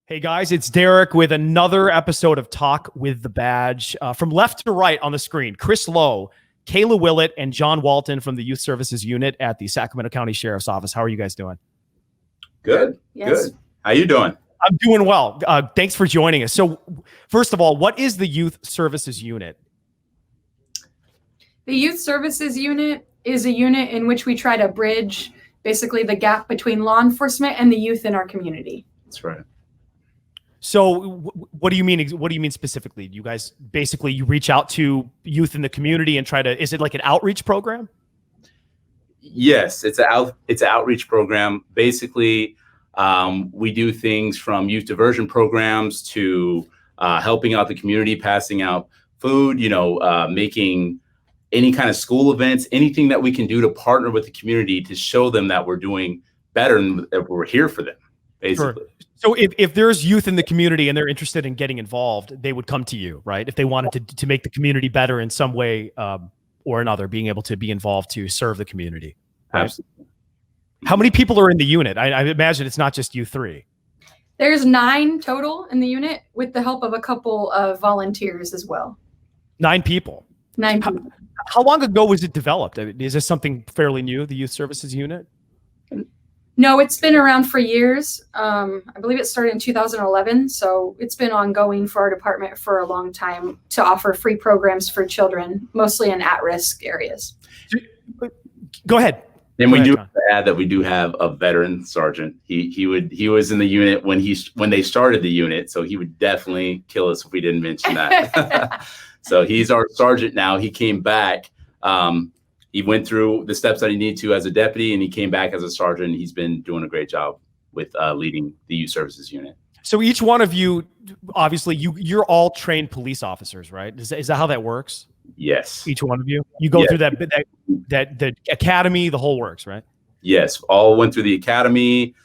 Hey guys, it's Derek with another episode of Talk with the Badge. From left to right on the screen, Chris Lowe, Kayla Willett, and John Walton from the Youth Services Unit at the Sacramento County Sheriff's Office. How are you guys doing? Good. Yes. Good. How you doing? I'm doing well. Thanks for joining us. So first of all, what is the Youth Services Unit? The Youth Services Unit is a unit in which we try to bridge basically the gap between law enforcement and the youth in our community. That's right. So what do you mean? What do you mean specifically? You guys basically you reach out to youth in the community and try to, is it like an outreach program? Yes, it's an outreach program. Basically, we do things from youth diversion programs to helping out the community, passing out food, making any kind of school events, anything that we can do to partner with the community to show them that we're doing better and that we're here for them, basically. Sure. So if there's youth in the community and they're interested in getting involved, they would come to you, right? If they wanted to make the community better in some way or another, being able to be involved to serve the community. Right? Absolutely. How many people are in the unit? I imagine it's not just you three. There's 9 total in the unit with the help of a couple of volunteers as well. 9 people. 9 people. How long ago was it developed? I mean, is this something fairly new, the Youth Services Unit? No, it's been around for years. I believe it started in 2011. So it's been ongoing for our department for a long time to offer free programs for children, mostly in at-risk areas. Go ahead. And we do John. add that we do have a veteran sergeant. He was in the unit when they started the unit, so he would definitely kill us if we didn't mention that. So he's our sergeant now. He came back. He went through the steps that he needed to as a deputy, and he came back as a sergeant. He's been doing a great job with leading the Youth Services Unit. So each one of you, obviously, you're all trained police officers, right? Is that how that works? Yes. Each one of you, you go through that the academy, the whole works, right? Yes, all went through the academy.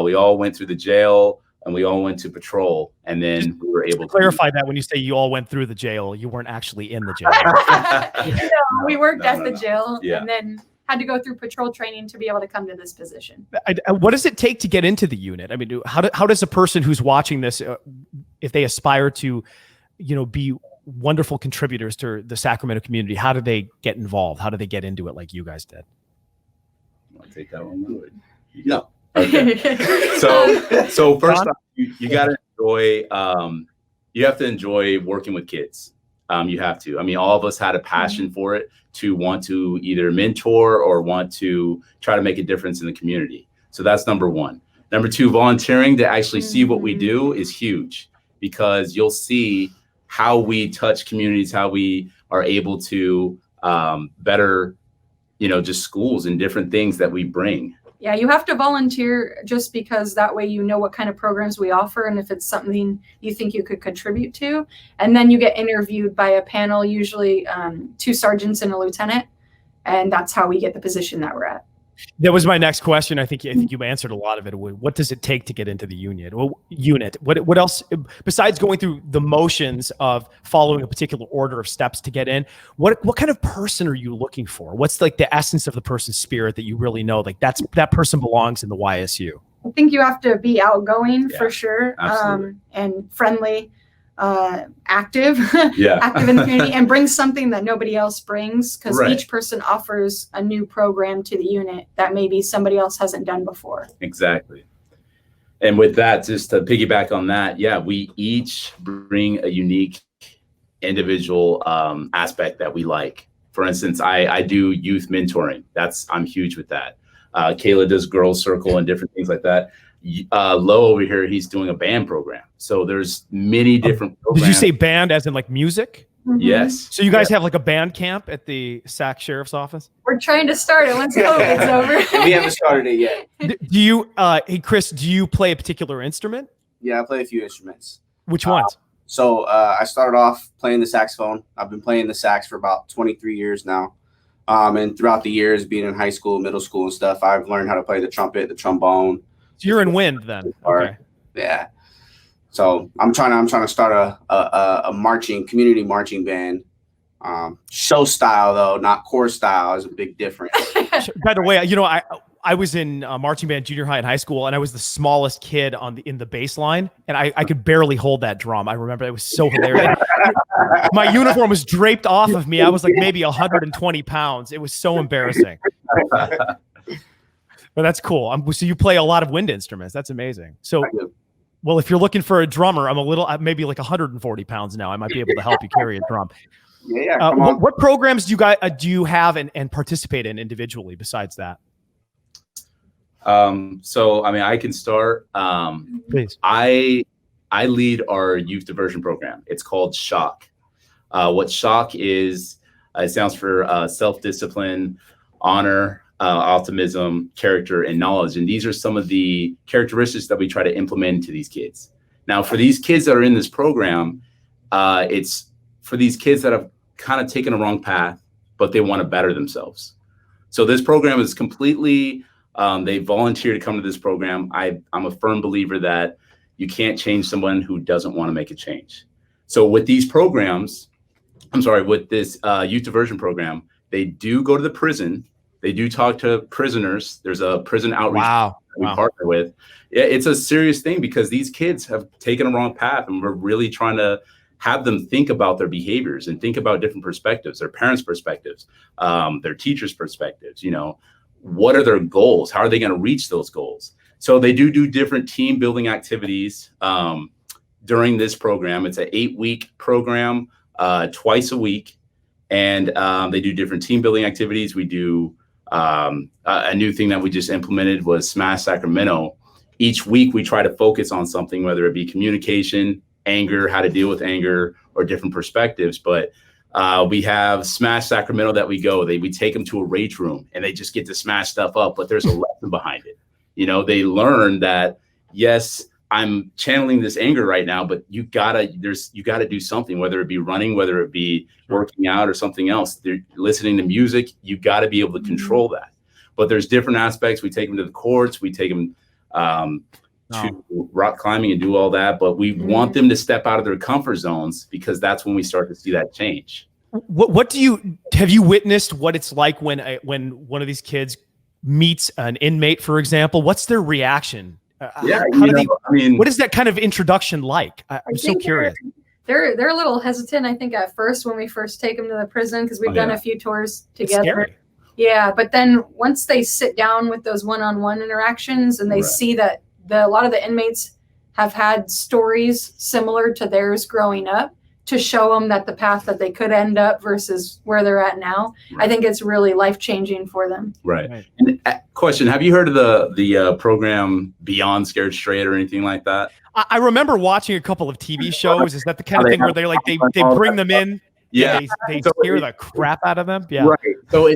We all went through the jail, and we all went to patrol, and then we were able to clarify that when you say you all went through the jail, you weren't actually in the jail. No, we worked at the jail Yeah. and then had to go through patrol training to be able to come to this position. What does it take to get into the unit? I mean, how does a person who's watching this, if they aspire to, be wonderful contributors to the Sacramento community, how do they get involved? How do they get into it like you guys did? I'll take that one. No. Okay. So first off, you got to enjoy. You have to enjoy working with kids. You have to. I mean, all of us had a passion for it, to want to either mentor or want to try to make a difference in the community. So that's number one. Number two, volunteering to actually see what we do is huge, because you'll see how we touch communities, how we are able to better, just schools and different things that we bring. Yeah, you have to volunteer just because that way you know what kind of programs we offer and if it's something you think you could contribute to. And then you get interviewed by a panel, usually 2 sergeants and a lieutenant. And that's how we get the position that we're at. That was my next question. I think you answered a lot of it. What does it take to get into the unit? What else, besides going through the motions of following a particular order of steps to get in? What kind of person are you looking for? What's like the essence of the person's spirit that you really know, like that person belongs in the YSU? I think you have to be outgoing for sure, absolutely. and friendly, active, Yeah. active in the community, and bring something that nobody else brings, because Right. each person offers a new program to the unit that maybe somebody else hasn't done before. Exactly. And with that, just to piggyback on that, we each bring a unique individual aspect that we like. For instance, I do youth mentoring. I'm huge with that. Kayla does Girls Circle and different things like that. Low over here, he's doing a band program. So there's many different programs. Did you say band as in like music? Mhm. Yes. So you guys have like a band camp at the Sac Sheriff's Office? We're trying to start it once COVID's over. We haven't started it yet. Do you, hey Chris, do you play a particular instrument? Yeah, I play a few instruments. Which ones? So I started off playing the saxophone. I've been playing the sax for about 23 years now. And throughout the years, being in high school, middle school and stuff, I've learned how to play the trumpet, the trombone. So you're in wind then. Okay. Yeah. So I'm trying to start a community marching band. Show style though, not core style, is a big difference. By the way, I was in marching band junior high and high school, and I was the smallest kid in the bass line, and I could barely hold that drum. I remember it was so hilarious. My uniform was draped off of me. I was like maybe 120 pounds. It was so embarrassing. But that's cool. So you play a lot of wind instruments. That's amazing. So, well, if you're looking for a drummer, I'm maybe like 140 pounds now. I might be able to help you carry a drum. Yeah, come on. What programs do you have and participate in individually besides that? So I mean, I can start. Please. I lead our youth diversion program. It's called SHOCK. What SHOCK is, it stands for self-discipline, honor, optimism, character, and knowledge. And these are some of the characteristics that we try to implement into these kids. Now, for these kids that are in this program, it's for these kids that have kind of taken a wrong path, but they want to better themselves. So this program is completely, they volunteer to come to this program. I'm a firm believer that you can't change someone who doesn't want to make a change. So with these programs, with this youth diversion program, they do go to the prison. They do talk to prisoners. There's a prison outreach we partner with. It's a serious thing because these kids have taken a wrong path, and we're really trying to have them think about their behaviors and think about different perspectives, their parents' perspectives, their teachers' perspectives. You know, what are their goals? How are they going to reach those goals? So they do different team building activities during this program. It's an 8-week program, twice a week. And they do different team building activities. We do a new thing that we just implemented was Smash Sacramento. Each week we try to focus on something, whether it be communication, anger, how to deal with anger, or different perspectives. But we have Smash Sacramento that we take them to a rage room and they just get to smash stuff up, but there's a lesson behind it. You know, they learn that, yes, I'm channeling this anger right now, but you gotta do something, whether it be running, whether it be working out or something else. They're listening to music. You got to be able to control that. But there's different aspects. We take them to the courts. We take them to rock climbing and do all that. But we want them to step out of their comfort zones because that's when we start to see that change. Have you witnessed what it's like when one of these kids meets an inmate, for example? What's their reaction? What is that kind of introduction like? I'm so curious. They're a little hesitant, I think, at first when we first take them to the prison because we've done a few tours together. Yeah, but then once they sit down with those one-on-one interactions and they see that a lot of the inmates have had stories similar to theirs growing up to show them that the path that they could end up versus where they're at now, I think it's really life-changing for them. Right. And question, have you heard of the program Beyond Scared Straight or anything like that? I remember watching a couple of TV shows. Is that the kind of thing where they bring them in? Yeah, they scare the crap out of them. Yeah, right. So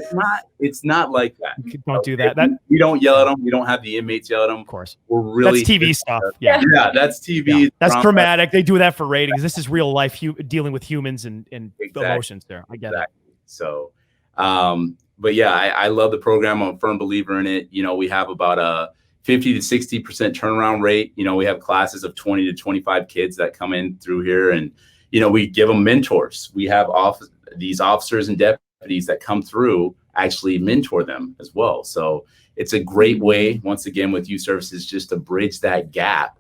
it's not like that. Don't do that. We don't yell at them. We don't have the inmates yell at them. Of course, we're really that's TV stuff. Yeah, that's TV. Yeah. That's dramatic. They do that for ratings. This is real life dealing with humans and emotions. There, I get it. So, but yeah, I love the program. I'm a firm believer in it. You know, we have about a 50 to 60% turnaround rate. You know, we have classes of 20 to 25 kids that come in through here, and you know, we give them mentors. We have these officers and deputies that come through actually mentor them as well. So it's a great way, once again, with youth services, just to bridge that gap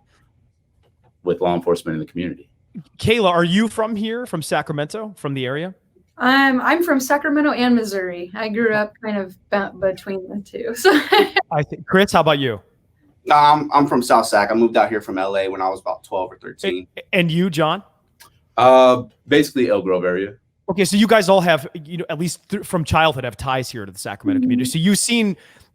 with law enforcement in the community. Kayla, are you from here, from Sacramento, from the area? I'm from Sacramento and Missouri. I grew up kind of between the two. So I think, Chris, how about you? I'm from South Sac. I moved out here from LA when I was about 12 or 13. And you, John? Basically Elk Grove area. Okay, so you guys all have, at least from childhood, have ties here to the Sacramento community. So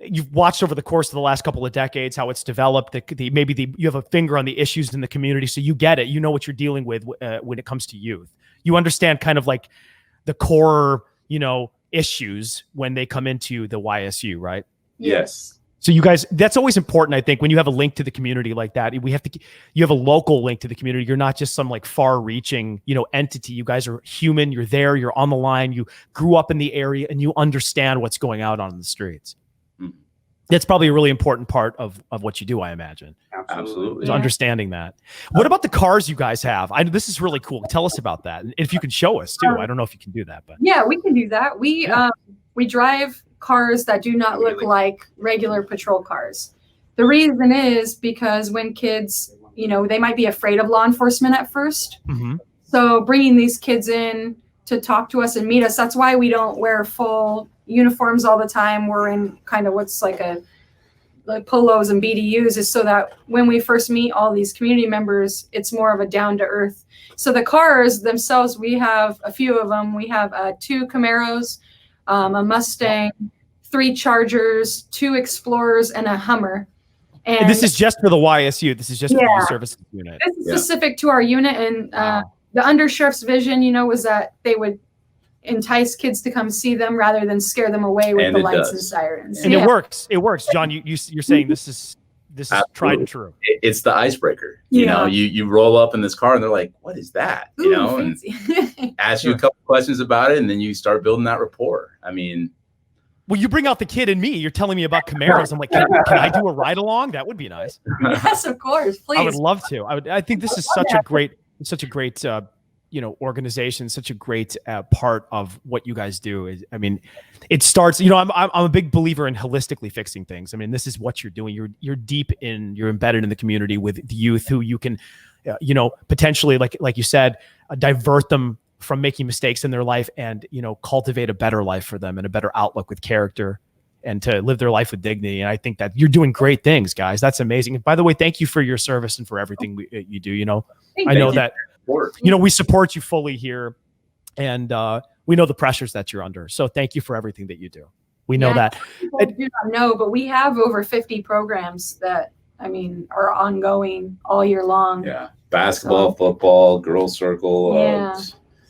you've watched over the course of the last couple of decades how it's developed. You have a finger on the issues in the community, so you get it. You know what you're dealing with when it comes to youth. You understand kind of like the core, issues when they come into the YSU, right? Yes. So you guys, that's always important, I think, when you have a link to the community like that. You have a local link to the community. You're not just some like far-reaching, entity. You guys are human. You're there. You're on the line. You grew up in the area, and you understand what's going on the streets. Mm-hmm. That's probably a really important part of what you do, I imagine. Absolutely. Is understanding that. What about the cars you guys have? This is really cool. Tell us about that, and if you can show us too. I don't know if you can do that, but yeah, we can do that. We drive cars that do not look like regular patrol cars. The reason is because when kids, they might be afraid of law enforcement at first. Mm-hmm. So bringing these kids in to talk to us and meet us, that's why we don't wear full uniforms all the time. We're in kind of what's like polos and BDUs, is so that when we first meet all these community members, it's more of a down to earth. So the cars themselves, we have a few of them. We have 2 Camaros, a Mustang, 3 Chargers, 2 Explorers, and a Hummer. And this is just for the YSU. This is just for the youth services unit. This is specific to our unit. And the undersheriff's vision, was that they would entice kids to come see them rather than scare them away with the lights and sirens. And it works. It works. John, you're saying this is tried and true. It's the icebreaker. You roll up in this car and they're like, what is that? Ooh, and ask you a couple questions about it, and then you start building that rapport. I mean, well, you bring out the kid in me. You're telling me about Camaros. I'm like, can I do a ride along? That would be nice. Yes, of course. Please. I would love to. I think this is such a great organization, such a great part of what you guys do. It starts, I'm a big believer in holistically fixing things. I mean, this is what you're doing. You're you're embedded in the community with the youth who you can, potentially, like you said, divert them from making mistakes in their life and, cultivate a better life for them and a better outlook with character and to live their life with dignity. And I think that you're doing great things, guys. That's amazing. And by the way, thank you for your service and for everything you do. I know that, we support you fully here, and we know the pressures that you're under. So thank you for everything that you do. We know that. People do not know, but we have over 50 programs that, are ongoing all year long. Yeah. Basketball, football, girls circle,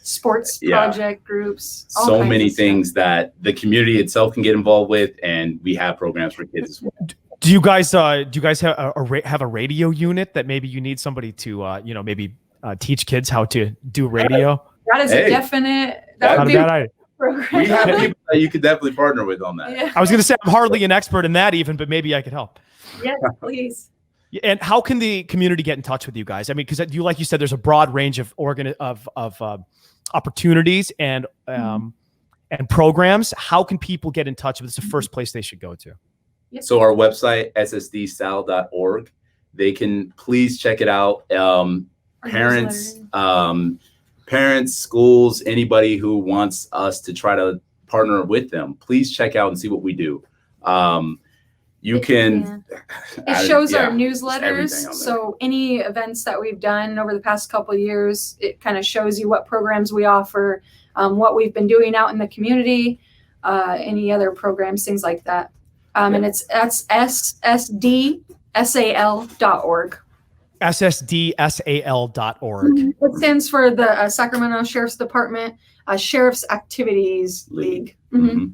sports project groups. So many things that the community itself can get involved with, and we have programs for kids as well. Do you guys have a radio unit that maybe you need somebody to maybe teach kids how to do radio? That is a definite. That would be a program. We have people that you could definitely partner with on that. Yeah. I was going to say I'm hardly an expert in that even, but maybe I could help. Yes, please. And how can the community get in touch with you guys? Because like you said, there's a broad range of opportunities and programs. How can people get in touch with? It's the first place they should go to. Yep. So our website, ssdsal.org, they can please check it out. Parents, schools, anybody who wants us to try to partner with them, please check out and see what we do. It shows our newsletters. So any events that we've done over the past couple of years, it kind of shows you what programs we offer, what we've been doing out in the community, any other programs, things like that. And that's ssdsal.org. ssdsal.org. It stands for the Sacramento Sheriff's Department Sheriff's Activities League. Mm-hmm.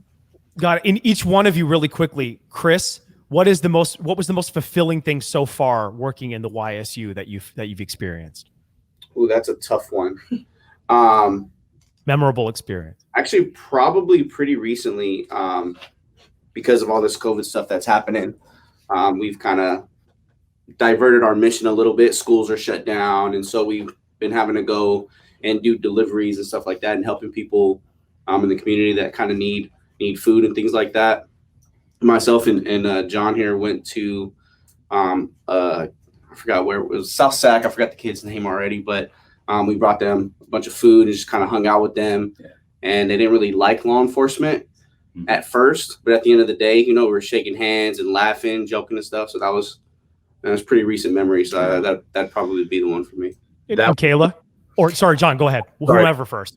Got it. In each one of you, really quickly, Chris, what was the most fulfilling thing so far working in the YSU that you've experienced? Ooh, that's a tough one. Memorable experience. Actually, probably pretty recently, because of all this COVID stuff that's happening, we've kind of diverted our mission a little bit. Schools are shut down, and so we've been having to go and do deliveries and stuff like that, and helping people in the community that kind of need food and things like that. Myself and John here went to I forgot where it was, South Sac. I forgot the kid's name already, but we brought them a bunch of food and just kind of hung out with them. Yeah. And they didn't really like law enforcement at first, but at the end of the day, we were shaking hands and laughing, joking and stuff. So that was pretty recent memory. So that'd probably be the one for me. Kayla? Or sorry, John, go ahead. Whoever first.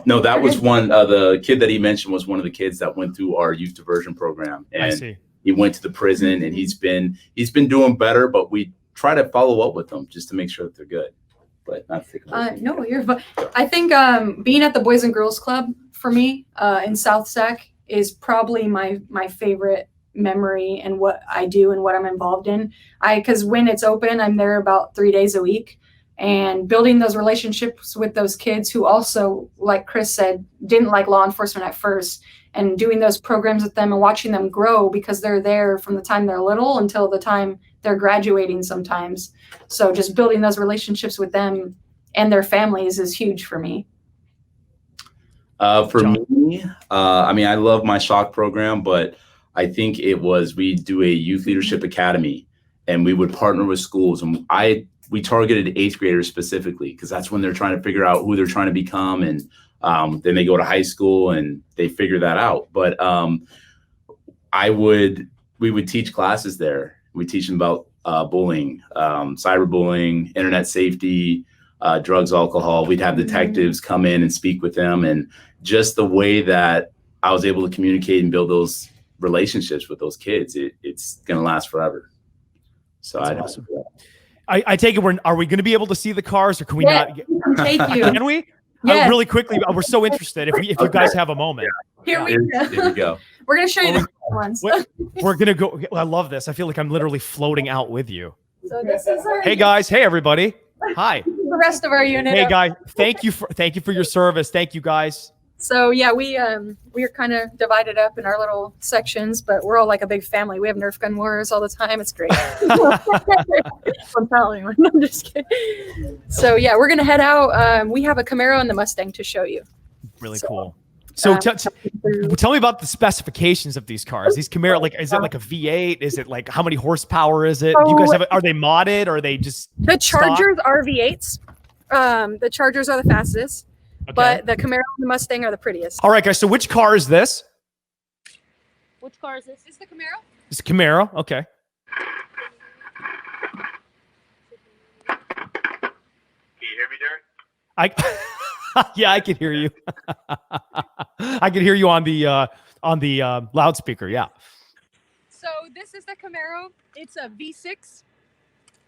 No, that was one. The kid that he mentioned was one of the kids that went through our youth diversion program, and I see. He went to the prison, and he's been doing better. But we try to follow up with them just to make sure that they're good. But not no, you're. I think being at the Boys and Girls Club for me in South Sac is probably my favorite memory and what I do and what I'm involved in. Because when it's open, I'm there about 3 days a week. And building those relationships with those kids who also, like Chris said, didn't like law enforcement at first, and doing those programs with them and watching them grow because they're there from the time they're little until the time they're graduating sometimes. So just building those relationships with them and their families is huge for me. For John? me, I mean, I love my shock program, but I think we do a youth leadership academy, and we would partner with schools, and we targeted 8th graders specifically because that's when they're trying to figure out who they're trying to become, and then they go to high school and they figure that out. But we would teach classes there. We teach them about bullying, cyberbullying, internet safety, drugs, alcohol. We'd have detectives come in and speak with them, and just the way that I was able to communicate and build those relationships with those kids, it's going to last forever. So that's awesome. I take it are we going to be able to see the cars, or can we not? Take you. Can we? Yes. Really quickly, we're so interested. If you guys have a moment, Here we go. We're gonna show you the ones. We're gonna go. I love this. I feel like I'm literally floating out with you. So this is our. Hey guys. Hey everybody. Hi. The rest of our unit. Hey guys. Thank you for your service. Thank you guys. So yeah, we are kind of divided up in our little sections, but we're all like a big family. We have Nerf gun wars all the time. It's great. I'm telling you, I'm just kidding. So yeah, we're gonna head out. We have a Camaro and the Mustang to show you. Really cool. So tell me about the specifications of these cars. These Camaro, like, is it like a V8? Is it like, how many horsepower is it? Do you guys are they modded, or are they just the Chargers are V8s? The Chargers are the fastest. Okay. But the Camaro and the Mustang are the prettiest. All right, guys. So which car is this? Which car is this? Is the Camaro? It's a Camaro. Okay. Can you hear me, Derek? Yeah, I can hear you. I can hear you on the loudspeaker. Yeah. So this is the Camaro. It's a V6.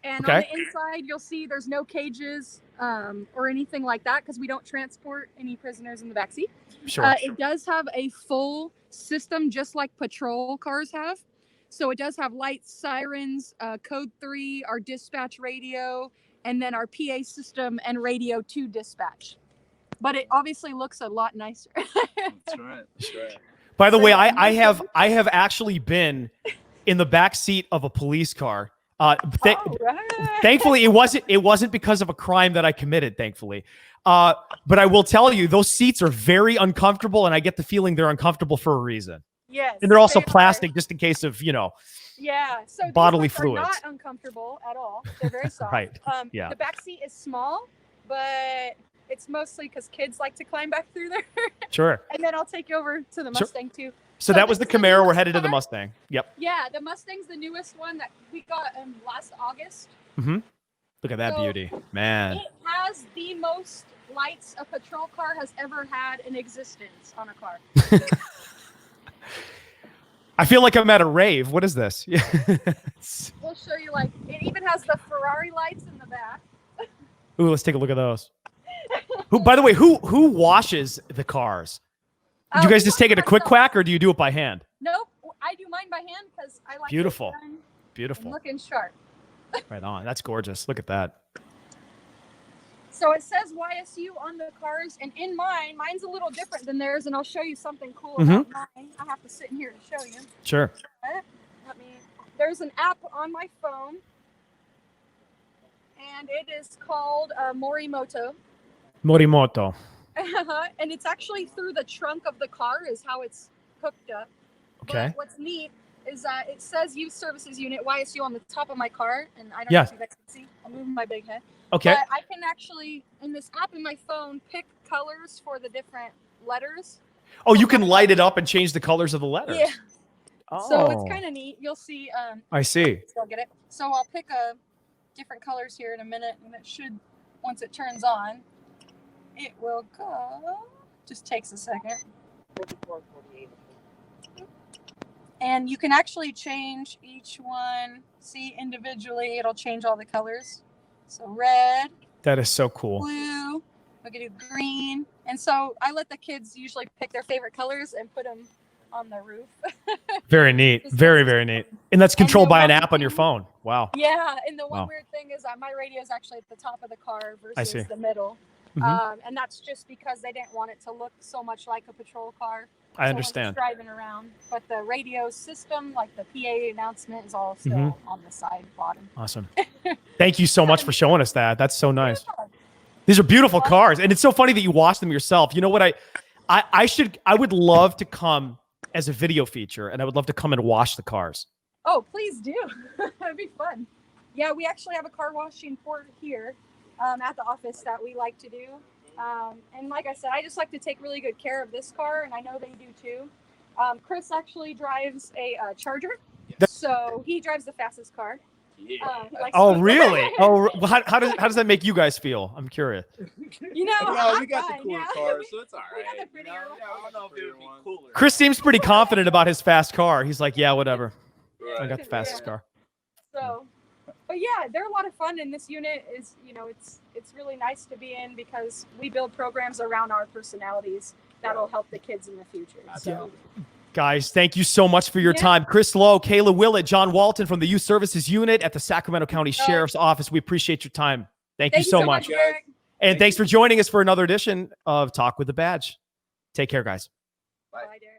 And okay. On the inside, you'll see there's no cages or anything like that because we don't transport any prisoners in the backseat. Sure. It does have a full system just like patrol cars have. So it does have lights, sirens, code 3, our dispatch radio, and then our PA system and radio to dispatch. But it obviously looks a lot nicer. That's right. That's right. By the way, I have actually been in the back seat of a police car. Thankfully, it wasn't because of a crime that I committed. Thankfully, but I will tell you, those seats are very uncomfortable, and I get the feeling they're uncomfortable for a reason. Yes, and they're also plastic, just in case of Yeah, so bodily these fluids. Are not uncomfortable at all. They're very soft. Right. Yeah. The back seat is small, but it's mostly because kids like to climb back through there. Sure. And then I'll take you over to the Mustang too. So that was the Camaro. We're headed to the Mustang. Yep. Yeah, the Mustang's the newest one that we got last August. Mm-hmm. Look at that beauty, man. It has the most lights a patrol car has ever had in existence on a car. I feel like I'm at a rave. What is this? We'll show you. Like, it even has the Ferrari lights in the back. Ooh, let's take a look at those. By the way, who washes the cars? Do you guys just take it a quick quack, or do you do it by hand? Nope, I do mine by hand because I like beautiful, beautiful, looking sharp. Right on. That's gorgeous. Look at that. So it says YSU on the cars, and in mine's a little different than theirs, and I'll show you something cool about mine. I have to sit in here to show you. Sure. There's an app on my phone, and it is called Morimoto. Morimoto. And it's actually through the trunk of the car is how it's hooked up. Okay. But what's neat is that it says Youth Services Unit YSU on the top of my car, and I don't know if you guys can see. I'll move my big head. Okay. But I can actually, in this app in my phone, pick colors for the different letters. Oh, you can light it up and change the colors of the letters. Yeah. Oh. So it's kind of neat. You'll see. I see. I'll get it. So I'll pick different colors here in a minute, and it should, once it turns on, it will go. Just takes a second. And you can actually change each one. See, individually, it'll change all the colors. So red. That is so cool. Blue. We can do green. And so I let the kids usually pick their favorite colors and put them on the roof. Very neat. Very, very neat. And that's controlled by an app on your phone. Wow. Yeah. And the one weird thing is that my radio is actually at the top of the car versus the middle. Mm-hmm. And that's just because they didn't want it to look so much like a patrol car. I understand. Driving around, but the radio system, like the PA announcement, is all still on the side bottom. Awesome. Thank you so much for showing us that. That's so nice. These are beautiful cars, and it's so funny that you wash them yourself. You know what? I would love to come as a video feature, and I would love to come and wash the cars. Oh, please do. That'd be fun. Yeah, we actually have a car washing port here at the office that we like to do. And like I said, I just like to take really good care of this car, and I know they do too. Chris actually drives a Charger, so he drives the fastest car. Yeah. Oh, really? Oh, how does that make you guys feel? I'm curious. You know, No, we I'm got the fine, cooler yeah. cars, so it's all We got right. the prettier I don't know if it would be cooler. Chris seems pretty confident about his fast car. He's like, yeah, whatever. I Right. got the fastest car. So, but yeah, they're a lot of fun, and this unit is, it's really nice to be in because we build programs around our personalities that'll help the kids in the future. So, Guys, thank you so much for your time. Chris Lowe, Kayla Willett, John Walton from the Youth Services Unit at the Sacramento County Sheriff's Office. We appreciate your time. Thank you so much. Eric. And thanks for joining us for another edition of Talk with the Badge. Take care, guys. Bye, Derek.